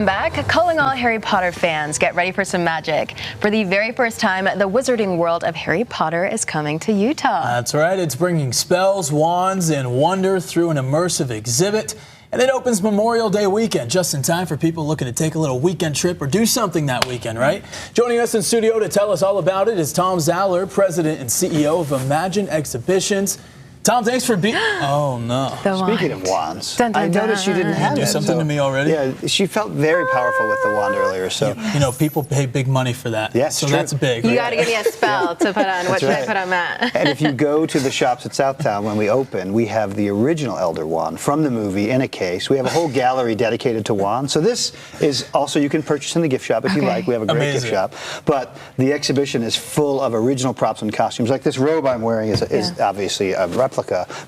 Back, calling all Harry Potter fans, get ready for some magic. For the very first time, the wizarding world of Harry Potter is coming to Utah. That's right, it's bringing spells, wands, and wonder through an immersive exhibit. And it opens Memorial Day weekend, just in time for people looking to take a little weekend trip or do something that weekend, right? Joining us in studio to tell us all about it is Tom Zaller, President and CEO of Imagine Exhibitions. Tom, thanks for being... Oh, no. Speaking of wands, dun, dun, I noticed you didn't have do it. something to me already? Yeah, she felt very powerful with the wand earlier. So You know, people pay big money for that. Yes, so true. that's big. You got to give me a spell to put on. What should I put on Matt? And if you go to the shops at Southtown when we open, we have the original Elder Wand from the movie in a case. We have a whole gallery dedicated to wands. So this is also, you can purchase in the gift shop if you like. We have a great gift shop. But the exhibition is full of original props and costumes. Like this robe I'm wearing is obviously a replica.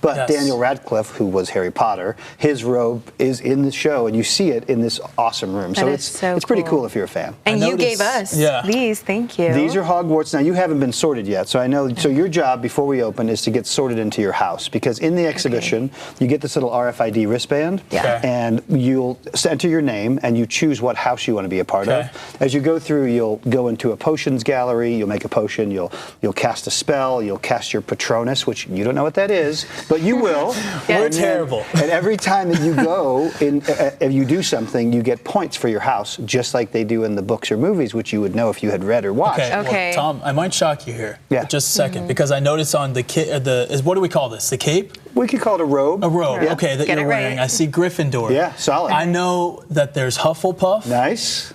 But Daniel Radcliffe, who was Harry Potter, his robe is in the show, and you see it in this awesome room. So it's pretty cool if you're a fan. And you gave us these. Thank you. These are Hogwarts. Now, you haven't been sorted yet, so I know. So your job before we open is to get sorted into your house, because in the exhibition, you get this little RFID wristband, and you'll enter your name, and you choose what house you want to be a part of. As you go through, you'll go into a potions gallery, you'll make a potion, you'll cast a spell, you'll cast your Patronus, which you don't know what that is, but you will. We're terrible. And every time that you go, if you do something, you get points for your house, just like they do in the books or movies, which you would know if you had read or watched. Okay. Well, Tom, I might shock you here. Just a second, because I noticed on what do we call this? The cape? We could call it a robe. A robe, okay, that Get you're it wearing. right. I see Gryffindor. Yeah, solid. I know that there's Hufflepuff. Nice.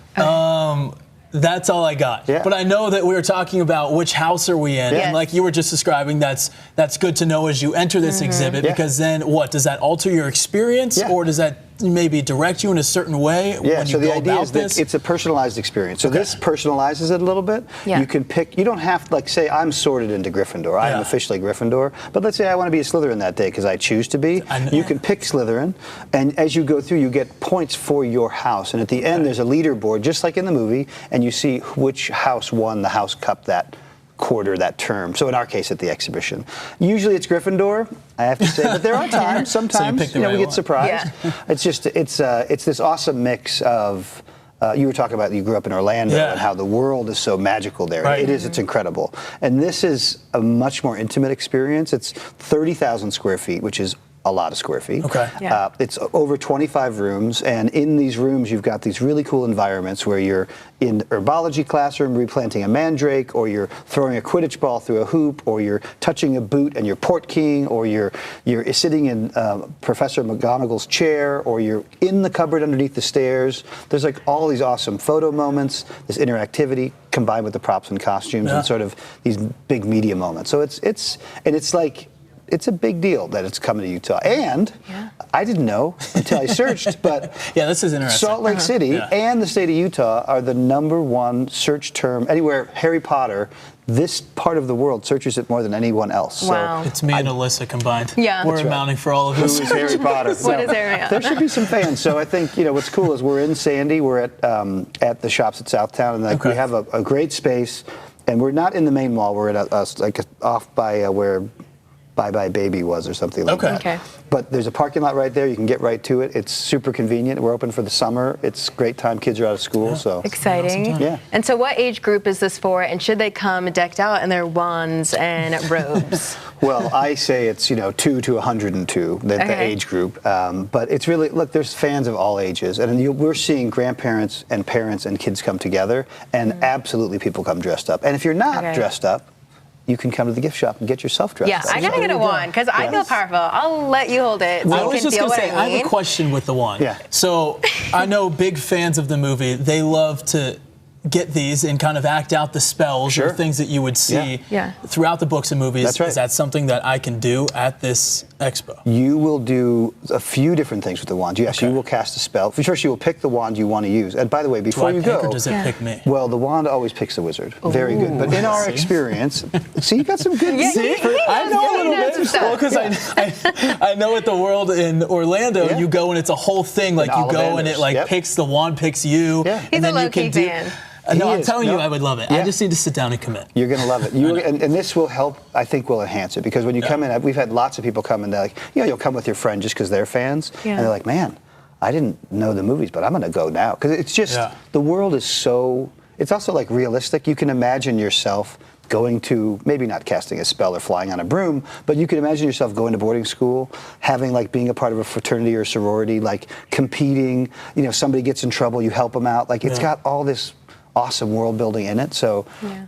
That's all I got. But I know that we were talking about which house are we in, and like you were just describing, that's good to know as you enter this exhibit, because then what, does that alter your experience, or does that maybe direct you in a certain way when so you the go idea about is that this? it's a personalized experience. So this personalizes it a little bit. You can pick, you don't have to, like, say I'm sorted into Gryffindor. I am officially Gryffindor. But let's say I want to be a Slytherin that day because I choose to be. You can pick Slytherin, and as you go through, you get points for your house. And at the end, there's a leaderboard, just like in the movie, and you see which house won the House Cup that quarter, that term. So in our case, at the exhibition, usually it's Gryffindor, I have to say, but there are times, sometimes, we get surprised. It's just, it's this awesome mix of, you were talking about you grew up in Orlando and how the world is so magical there. It's incredible. And this is a much more intimate experience. It's 30,000 square feet, which is a lot of square feet. It's over 25 rooms, and in these rooms you've got these really cool environments where you're in herbology classroom replanting a mandrake, or you're throwing a Quidditch ball through a hoop, or you're touching a boot and you're port keying, or you're sitting in Professor McGonagall's chair, or you're in the cupboard underneath the stairs. There's like all these awesome photo moments, this interactivity combined with the props and costumes and sort of these big media moments. So it's a big deal that it's coming to Utah. And I didn't know until I searched, but this is interesting. Salt Lake City and the state of Utah are the #1 search term anywhere. Harry Potter, this part of the world searches it more than anyone else. Wow. So it's me and Alyssa combined. We're amounting for all of us. Who is Harry Potter? What is Harry Potter? There should be some fans. So I think, what's cool is we're in Sandy. We're at the shops at Southtown, and we have a great space. And we're not in the main mall. We're at off by where Bye Bye Baby was, or something like that. But there's a parking lot right there. You can get right to it. It's super convenient. We're open for the summer. It's a great time. Kids are out of school, so exciting. Awesome. And so, what age group is this for? And should they come decked out in their wands and robes? Well, I say it's 2 to 102, the age group. But it's really, look, there's fans of all ages, and we're seeing grandparents and parents and kids come together, and absolutely people come dressed up. And if you're not dressed up, you can come to the gift shop and get yourself dressed up. I gotta get a wand, because I feel powerful. I'll let you hold it. I was just gonna say, I have a question with the wand. So I know big fans of the movie, they love to get these and kind of act out the spells or things that you would see throughout the books and movies. That's right. Is that something that I can do at this expo? You will do a few different things with the wand. Yes, you will cast a spell. First, you will pick the wand you want to use. And by the way, before you go, or does it pick me? Well, the wand always picks the wizard. Very good. But in our experience, see, you got some good. I know a little bit. Well, because I know at the World in Orlando, you go and it's a whole thing. Like you go and it picks the wand, picks you, and then you can do. No, I'm telling you, I would love it. I just need to sit down and commit. You're going to love it. And this will help, I think, will enhance it. Because when you come in, we've had lots of people come and they're like, you'll come with your friend just because they're fans. And they're like, man, I didn't know the movies, but I'm going to go now. Because it's just, the world is so, it's also like realistic. You can imagine yourself going to, maybe not casting a spell or flying on a broom, but you can imagine yourself going to boarding school, having like being a part of a fraternity or sorority, like competing, you know, somebody gets in trouble, you help them out. Like it's got all this awesome world building in it, so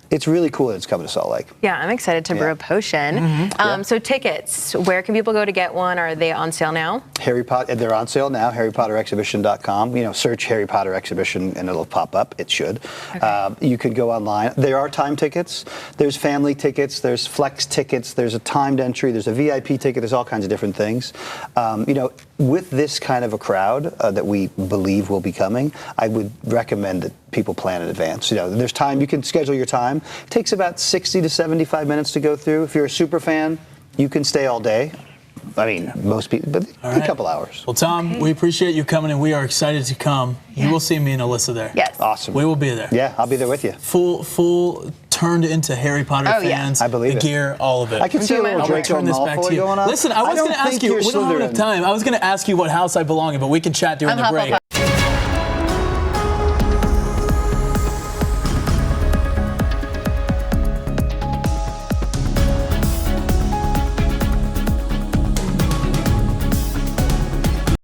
it's really cool that it's coming to Salt Lake. Yeah, I'm excited to brew a potion. So tickets, where can people go to get one? Are they on sale now? Harry Potter, they're on sale now. HarryPotterExhibition.com. You know, search Harry Potter Exhibition and it'll pop up. It should. Okay. You could go online. There are time tickets. There's family tickets. There's flex tickets. There's a timed entry. There's a VIP ticket. There's all kinds of different things. You know, with this kind of a crowd that we believe will be coming, I would recommend that people plan in advance. You know, there's time, you can schedule your time. It takes about 60 to 75 minutes to go through. If you're a super fan, you can stay all day. I mean, most people, but a couple hours. Well, Tom, we appreciate you coming, and we are excited to come. You will see me and Alyssa there. Yes. Awesome. We will be there. Yeah, I'll be there with you. Full turned into Harry Potter fans. I believe the gear, all of it. I can see a little Draco Malfoy going on. Listen, I was going to ask you, we don't have enough time. I was going to ask you what house I belong in, but we can chat during the break.